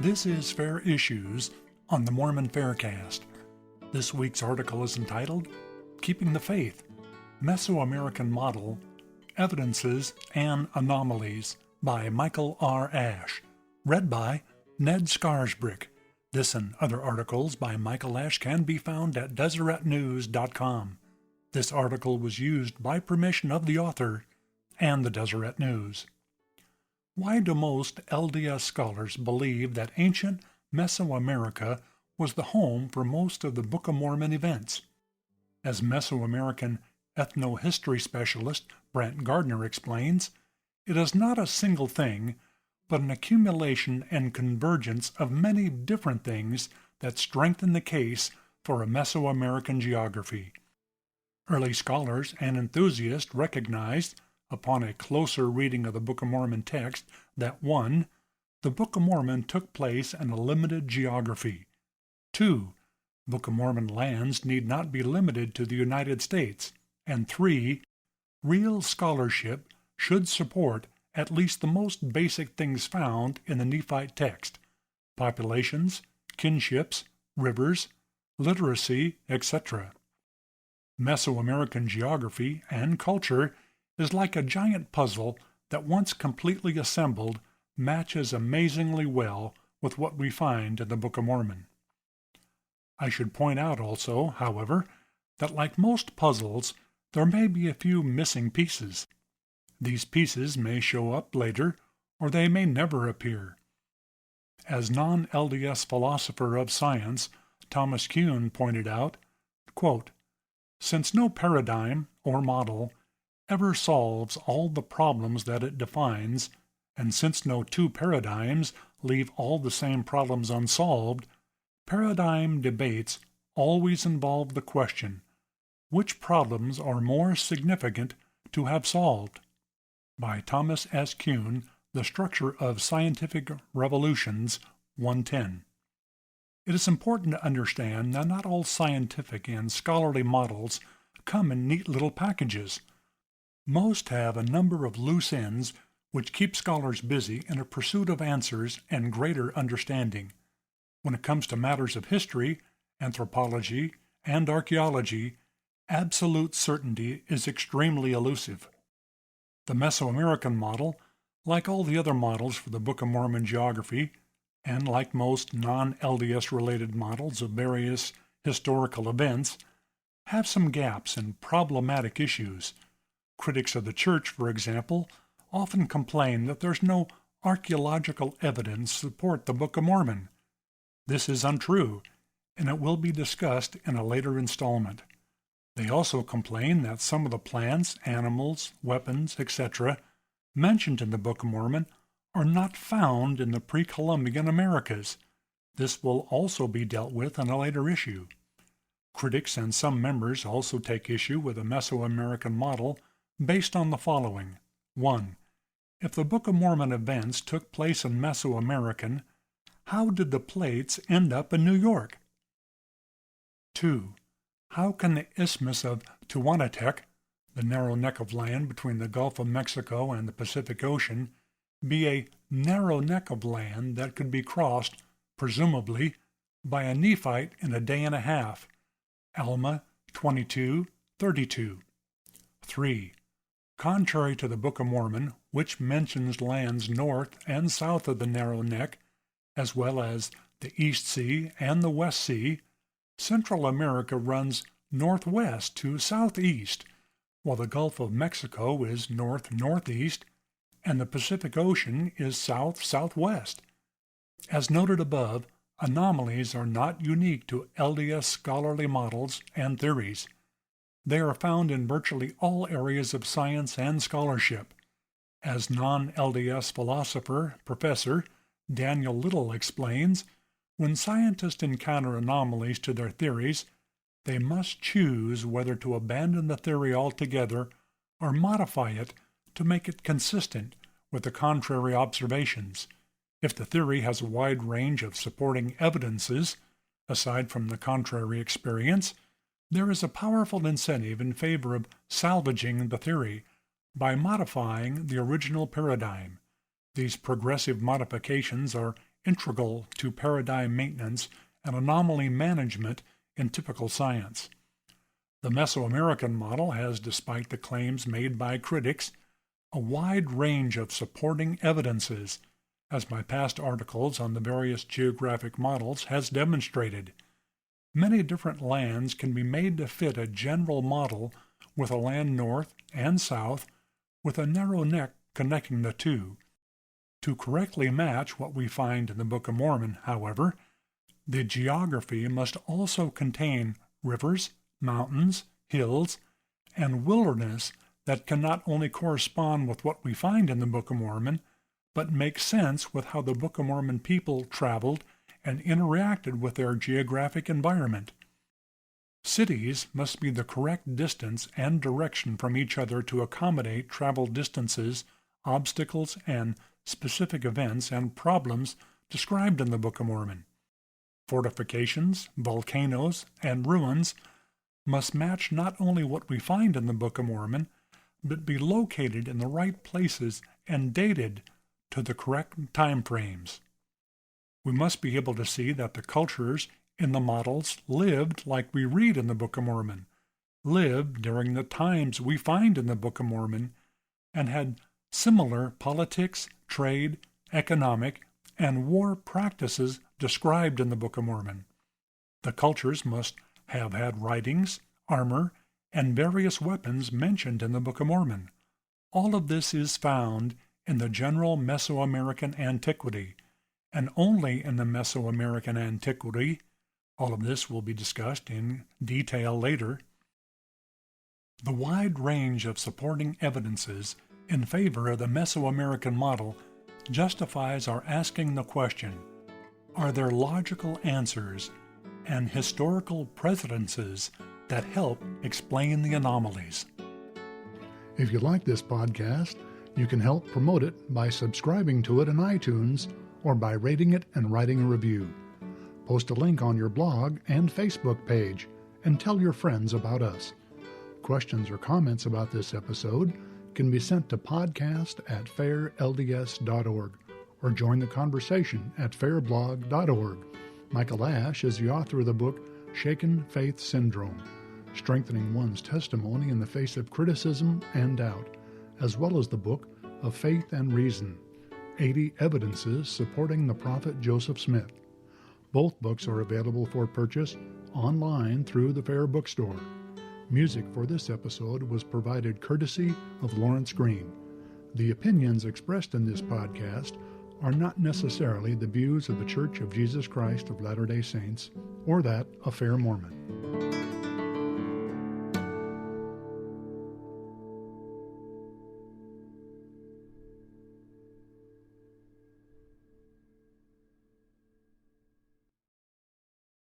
This is Fair Issues on the Mormon Faircast. This week's article is entitled, Keeping the Faith, Mesoamerican Model, Evidences and Anomalies by Michael R. Ash, read by Ned Scarsbrick. This and other articles by Michael Ash can be found at DeseretNews.com. This article was used by permission of the author and the Deseret News. Why do most LDS scholars believe that ancient Mesoamerica was the home for most of the Book of Mormon events? As Mesoamerican ethnohistory specialist Brent Gardner explains, it is not a single thing, but an accumulation and convergence of many different things that strengthen the case for a Mesoamerican geography. Early scholars and enthusiasts recognized, upon a closer reading of the Book of Mormon text, that 1. The Book of Mormon took place in a limited geography. 2. Book of Mormon lands need not be limited to the United States. And 3. Real scholarship should support at least the most basic things found in the Nephite text: populations, kinships, rivers, literacy, etc. Mesoamerican geography and culture is like a giant puzzle that, once completely assembled, matches amazingly well with what we find in the Book of Mormon. I should point out also, however, that like most puzzles, there may be a few missing pieces. These pieces may show up later, or they may never appear. As non-LDS philosopher of science Thomas Kuhn pointed out, quote, "Since no paradigm or model ever solves all the problems that it defines, and since no two paradigms leave all the same problems unsolved, paradigm debates always involve the question, which problems are more significant to have solved?" By Thomas S. Kuhn, The Structure of Scientific Revolutions, 110. It is important to understand that not all scientific and scholarly models come in neat little packages. Most have a number of loose ends which keep scholars busy in a pursuit of answers and greater understanding. When it comes to matters of history, anthropology, and archaeology, absolute certainty is extremely elusive. The Mesoamerican model, like all the other models for the Book of Mormon geography, and like most non-LDS related models of various historical events, have some gaps and problematic issues. Critics of the Church, for example, often complain that there's no archaeological evidence to support the Book of Mormon. This is untrue, and it will be discussed in a later installment. They also complain that some of the plants, animals, weapons, etc., mentioned in the Book of Mormon are not found in the pre-Columbian Americas. This will also be dealt with in a later issue. Critics and some members also take issue with the Mesoamerican model based on the following. 1. If the Book of Mormon events took place in Mesoamerican, how did the plates end up in New York? 2. How can the Isthmus of Tehuantepec, the narrow neck of land between the Gulf of Mexico and the Pacific Ocean, be a narrow neck of land that could be crossed, presumably, by a Nephite in a day and a half? Alma 22:32. 3. Contrary to the Book of Mormon, which mentions lands north and south of the narrow neck, as well as the East Sea and the West Sea, Central America runs northwest to southeast, while the Gulf of Mexico is north-northeast, and the Pacific Ocean is south-southwest. As noted above, anomalies are not unique to LDS scholarly models and theories. They are found in virtually all areas of science and scholarship. As non-LDS philosopher, Professor Daniel Little explains, when scientists encounter anomalies to their theories, they must choose whether to abandon the theory altogether or modify it to make it consistent with the contrary observations. If the theory has a wide range of supporting evidences, aside from the contrary experience, there is a powerful incentive in favor of salvaging the theory by modifying the original paradigm. These progressive modifications are integral to paradigm maintenance and anomaly management in typical science. The Mesoamerican model has, despite the claims made by critics, a wide range of supporting evidences, as my past articles on the various geographic models has demonstrated. Many different lands can be made to fit a general model with a land north and south with a narrow neck connecting the two. To correctly match what we find in the Book of Mormon, however, the geography must also contain rivers, mountains, hills, and wilderness that can not only correspond with what we find in the Book of Mormon, but make sense with how the Book of Mormon people traveled and interacted with their geographic environment. Cities must be the correct distance and direction from each other to accommodate travel distances, obstacles, and specific events and problems described in the Book of Mormon. Fortifications, volcanoes, and ruins must match not only what we find in the Book of Mormon, but be located in the right places and dated to the correct time frames. We must be able to see that the cultures in the models lived like we read in the Book of Mormon, lived during the times we find in the Book of Mormon, and had similar politics, trade, economic, and war practices described in the Book of Mormon. The cultures must have had writings, armor, and various weapons mentioned in the Book of Mormon. All of this is found in the general Mesoamerican antiquity, and only in the Mesoamerican antiquity. All of this will be discussed in detail later. The wide range of supporting evidences in favor of the Mesoamerican model justifies our asking the question, are there logical answers and historical precedences that help explain the anomalies? If you like this podcast, you can help promote it by subscribing to it in iTunes or by rating it and writing a review. Post a link on your blog and Facebook page and tell your friends about us. Questions or comments about this episode can be sent to podcast@fairlds.org or join the conversation at fairblog.org. Michael Ash is the author of the book Shaken Faith Syndrome, Strengthening One's Testimony in the Face of Criticism and Doubt, as well as the book of Faith and Reason, 80 Evidences Supporting the Prophet Joseph Smith. Both books are available for purchase online through the Fair Bookstore. Music for this episode was provided courtesy of Lawrence Green. The opinions expressed in this podcast are not necessarily the views of the Church of Jesus Christ of Latter-day Saints or that of Fair Mormon.